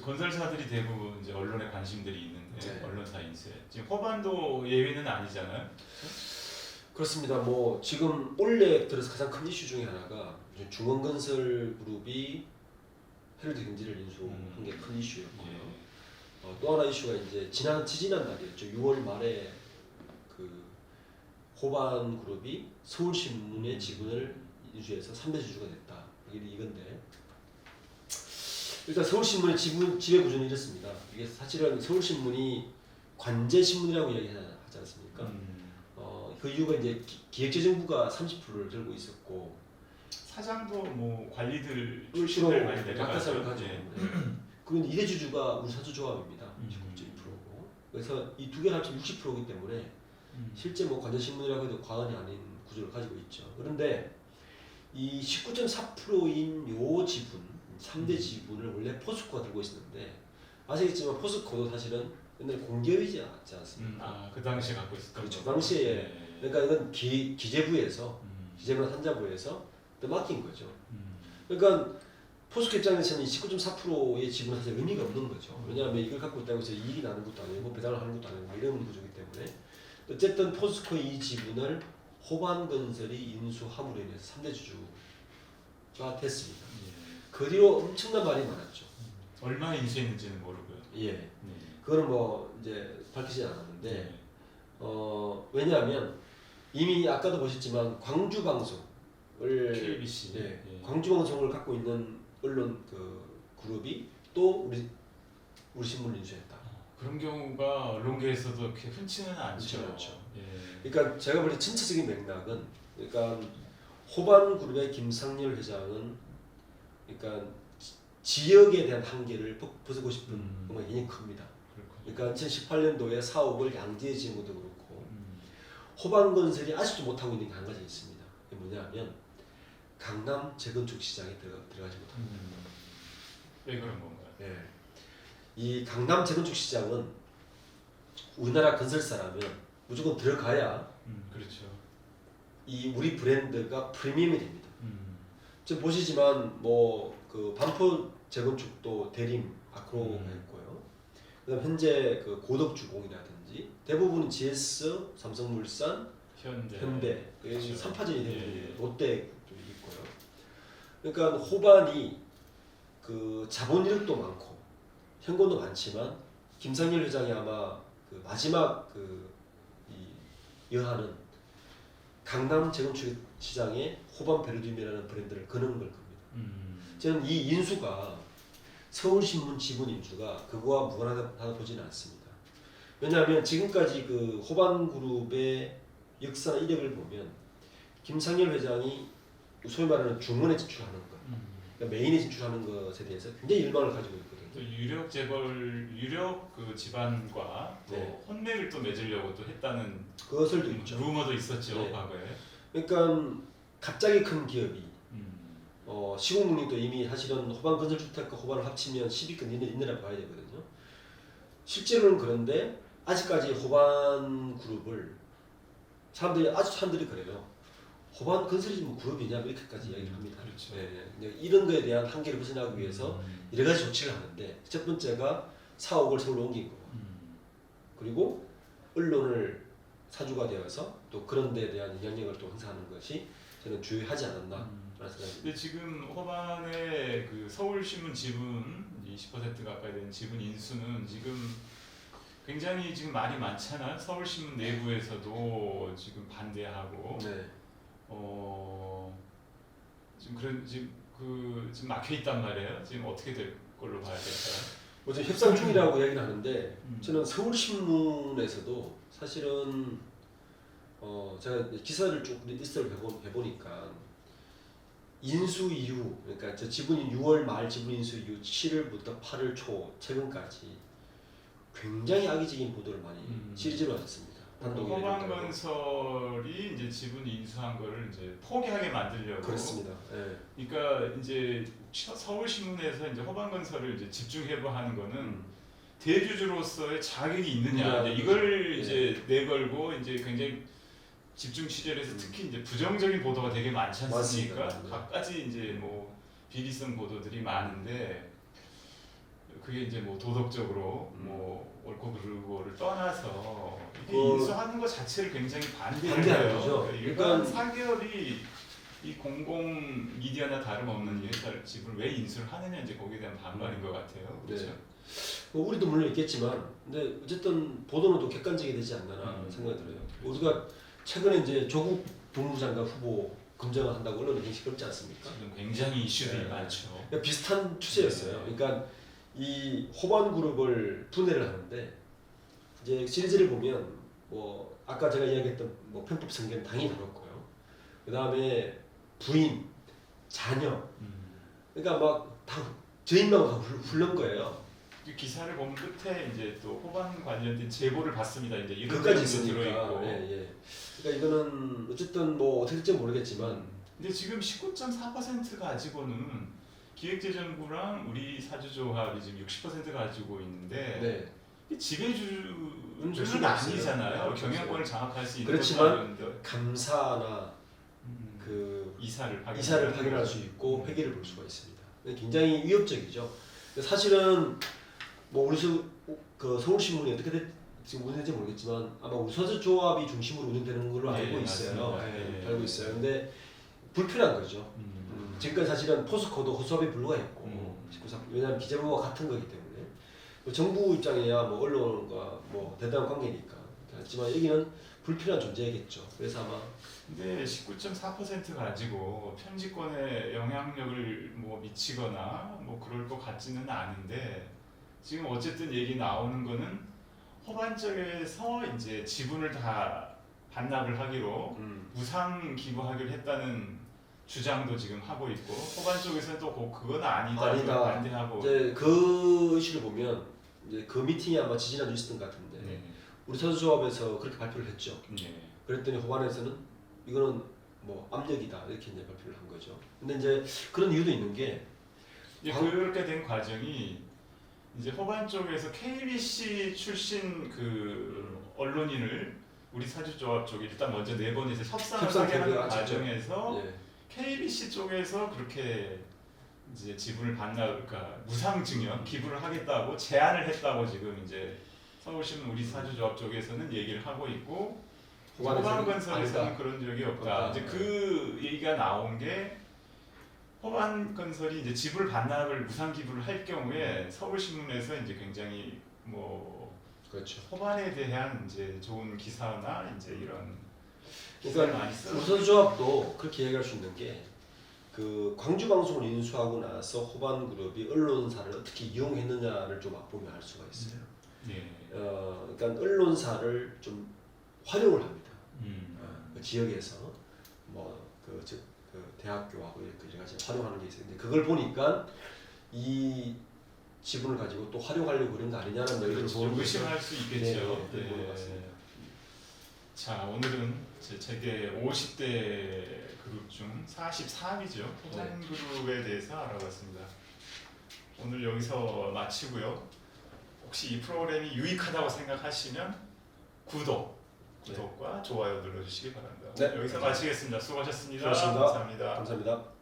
건설사들이 대부분 이제 언론에 관심들이 있는데 네. 언론사 인수에 지금 호반도 예외는 아니잖아요. 그렇습니다. 뭐 지금 올해 들어서 가장 큰 이슈 중에 하나가 이제 중원건설 그룹이 헤럴드 경제를 인수한 게 큰 이슈였고요. 예. 또 하나 이슈가 이제 지지난 날이었죠. 6월 말에 그 호반 그룹이 서울신문의 지분을 인수해서 3대 주주가 됐다. 이건데 일단 서울신문의 지배 구조는 이렇습니다. 이게 사실은 서울신문이 관제신문이라고 이야기하지 않습니까? 그 이유가 이제 기획재정부가 30%를 들고 있었고 사장도 뭐 관리들 주로 출신들 많이 내려가죠. 낙하산을 가지고 예. 그건 2대 주주가 우리 사주조합입니다. 19.2%고 그래서 이 두 개를 합치면 60%이기 때문에 실제 뭐 관제신문이라고 해도 과언이 아닌 구조를 가지고 있죠. 그런데 이 19.4%인 요 지분 3대 지분을 원래 포스코가 들고 있었는데 아시겠지만 포스코도 사실은 옛날에 공기업이지 않습니까? 그 당시에 갖고 있었던 그렇죠. 거죠. 당시에 예. 그러니까 이건 기재부에서 기재부나 산자부에서 또 맡긴 거죠. 그러니까 포스코 입장에서는 19.4%의 지분은 사실 의미가 없는 거죠. 왜냐하면 이걸 갖고 있다고 해서 이익이 나는 것도 아니고 배당을 하는 것도 아니고 이런 구조이기 때문에 어쨌든 포스코의 이 지분을 호반건설이 인수함으로 인해서 3대 주주가 됐습니다. 그 뒤로 엄청난 말이 많았죠. 얼마 인수했는지는 모르고요. 예. 그거는 뭐 이제 밝히지 않았는데 네. 왜냐하면 이미 아까도 보셨지만 광주 방송을 KBC. 네, 광주 방송을 갖고 있는 언론 그 그룹이 또 우리 신문을 인수했다. 그런 경우가 언론계에서도 그렇게 흔치는 않죠. 그렇죠. 예. 그러니까 제가 볼 때 전체적인 맥락은 그러니까 호반 그룹의 김상렬 회장은 그러니까 지역에 대한 한계를 벗고 싶은 뭔가 굉장히 큽니다. 그러니까 2018년도에 사옥을 양지에 지은 것도 그렇고 호반건설이 아직도 못하고 있는 게 한 가지 있습니다. 그게 뭐냐면 강남 재건축 시장에 들어가지 못합니다. 왜 그런 건가요? 예. 이 강남 재건축 시장은 우리나라 건설사라면 무조건 들어가야 그렇죠. 이 우리 브랜드가 프리미엄이 됩니다. 지금 보시지만 뭐 그 반포 재건축도 대림 아크로가 했고요. 그다음 현재 그 고덕주공이라든지 대부분은 GS, 삼성물산, 현대 그렇죠. 3파전이 되고 예. 롯데도 있고요. 그러니까 호반이 그 자본 이력도 많고 현금도 많지만 김상렬 회장이 아마 그 마지막 이 여하는 강남 재건축 시장에 호반 베르듐이라는 브랜드를 거는 걸 겁니다. 저는 이 인수가 서울신문 지분 인수가 그거와 무관하다 보지는 않습니다. 왜냐하면 지금까지 그 호반그룹의 역사나 이력을 보면 김상렬 회장이 소위 말하는 중원에 진출하는 것, 그러니까 메인에 진출하는 것에 대해서 굉장히 일망을 가지고 있거든요. 또 유력 그 집안과 또 네. 혼맥을 또 맺으려고 또 했다는 그것을도 있죠. 루머도 있었죠. 네. 과거에. 그러니까 갑자기 큰 기업이 시공능력도 이미 사실은 호반건설주택과 호반을 합치면 10위권 이내라고 봐야 되거든요. 실제로는 그런데 아직까지 호반그룹을 사람들이 그래요. 호반건설이 뭐 그룹이냐 이렇게까지 이야기를 합니다. 그렇죠. 네, 이런 거에 대한 한계를 벗어나기 위해서 여러 가지 조치를 하는데 첫 번째가 사옥을 서울로 옮긴 거고 그리고 언론을 사주가 되어서 또 그런 데에 대한 영향력을 또 행사하는 것이 저는 주요하지 않았나. 근데 지금 호반의 그 서울신문 지분 20% 가까이 되는 지분 인수는 지금 굉장히 지금 말이 많잖아요. 서울신문 내부에서도 지금 반대하고 네. 지금 막혀 있단 말이에요. 지금 어떻게 될 걸로 봐야 될까요? 어제 협상 중이라고 이야기를 하는데 저는 서울신문에서도 사실은 제가 기사를 쭉 리스트를 해보니까 인수 이후 그러니까 저 지분이 6월 말 지분 인수 이후 7월부터 8월 초 최근까지 굉장히 악의적인 보도를 많이 시리즈로 하셨습니다. 호반건설이 이제 지분 인수한 거를 이제 포기하게 만들려고. 그렇습니다. 네. 그러니까 이제 서울신문에서 이제 호반건설을 이제 집중해부 하는 거는 대주주로서의 자격이 있느냐 이걸 이제 내걸고 이제 굉장히 집중 취재를 해서 특히 이제 부정적인 보도가 되게 많지 않습니까? 맞습니다. 갖가지 이제 뭐 비리성 보도들이 많은데 그게 이제 뭐 도덕적으로 뭐 옳고 그르고를 떠나서 이게 그 인수하는 것 자체를 굉장히 반대하는 반대해요. 거죠. 일반 그러니까 사기업이 이 공공 미디어나 다름없는 이 회사를 지분을 왜 인수를 하느냐 이제 거기에 대한 반발인 것 같아요. 그렇죠? 네. 뭐 우리도 물론 있겠지만, 근데 어쨌든 보도는 또 객관적이 되지 않나 생각이 들어요. 그렇죠. 우리가 최근에 이제 조국 법무장관 후보 검증을 한다고 언론에 굉장히 시끄럽지 않습니까? 지금 굉장히 이슈들이 네. 많죠. 그러니까 비슷한 추세였어요. 네. 그러니까 이 호반 그룹을 분해를 하는데 이제 시리즈를 보면 뭐 아까 제가 이야기했던 뭐 편법 승계는 당연히 다뤘고요. 그 다음에 부인, 자녀, 그러니까 막 다 저인명을 다 훑는 거예요. 이 기사를 보면 끝에 이제 또 호반 관련된 제보를 받습니다. 이제 이런 그까지 내용도 있으니까. 들어있고. 예, 예. 그러니까 이거는 어쨌든 뭐 어떻게 될지 모르겠지만. 근데 지금 19.4% 가지고는 기획재정부랑 우리 사주조합이 지금 60% 가지고 있는데 네. 이 지배주는 될 수가 없어요. 아니잖아요. 네, 경영권을 장악할 수 있는 그렇지만 것도 감사나 그 이사를 확인할 수 있고 회계를 볼 수가 있습니다. 굉장히 위협적이죠. 사실은 뭐 우리 그 서울신문이 어떻게 지금 운영될지 모르겠지만 아마 우리 서주조합이 중심으로 운영되는 걸로 알고 있어요. 맞습니다. 네, 알고 있어요. 근데 불편한 거죠. 지금까지 사실은 포스코도 허수아비 불구했고 19.4% 왜냐하면 기재부와 같은 거기 때문에 뭐 정부 입장에야 뭐 언론과 뭐 대단한 관계니까 하지만 여기는 불필요한 존재겠죠. 그래서 아마 근데 19.4% 가지고 편집권에 영향력을 뭐 미치거나 뭐 그럴 것 같지는 않은데 지금 어쨌든 얘기 나오는 거는 호반 쪽에서 이제 지분을 다 반납을 하기로 무상 기부하기로 했다는 주장도 지금 하고 있고 호반 쪽에서는 또 그건 아니다. 반대하고 이제 그 이슈를 보면 이제 그 미팅이 아마 지지난주 있었던 것 같은데 네. 우리 서주조합에서 그렇게 발표를 했죠. 네. 그랬더니 호반에서는 이거는 뭐 압력이다 이렇게 이제 발표를 한 거죠. 근데 이제 그런 이유도 있는 게 이제 그렇게 된 과정이 이제 호반 쪽에서 KBC 출신 그 언론인을 우리 사주조합 쪽에 일단 먼저 내보내서 협상을 하게 하는 과정에서 예. KBC 쪽에서 그렇게 이제 지분을 그러니까 무상 증여 기부를 하겠다고 제안을 했다고 지금 이제 서울신문 우리 사주조합 쪽에서는 얘기를 하고 있고 호반건설에서는 그런 적이 없다. 이제 그 얘기가 나온 게 호반건설이 이제 지분을 반납을 무상 기부를 할 경우에 서울신문에서 이제 굉장히 뭐 그렇죠. 호반에 대한 이제 좋은 기사나 이제 이런 그러니까 많이 써요. 우리 서주조합도 그렇게 얘기할 수 있는 게 그 광주 방송을 인수하고 나서 호반그룹이 언론사를 어떻게 이용했느냐를 좀 맛보면 알 수가 있어요. 예. 그러니까 언론사를 좀 활용을 합니다. 그 지역에서 그 대학교하고 이렇게 같이 활용하는 게 있어요. 근데 그걸 보니까 이 지분을 가지고 또 활용하려고 그런 거 아니냐는 얘기를 보고 의심할 수 있겠죠. 네, 보는 것 같습니다. 자, 오늘은 제게 50대 그룹 중 43위죠. 호반 그룹에 대해서 알아봤습니다. 오늘 여기서 마치고요. 혹시 이 프로그램이 유익하다고 생각하시면 구독과 좋아요 눌러주시기 바랍니다. 네, 여기서 마치겠습니다. 수고하셨습니다. 수고하셨습니다. 감사합니다. 감사합니다.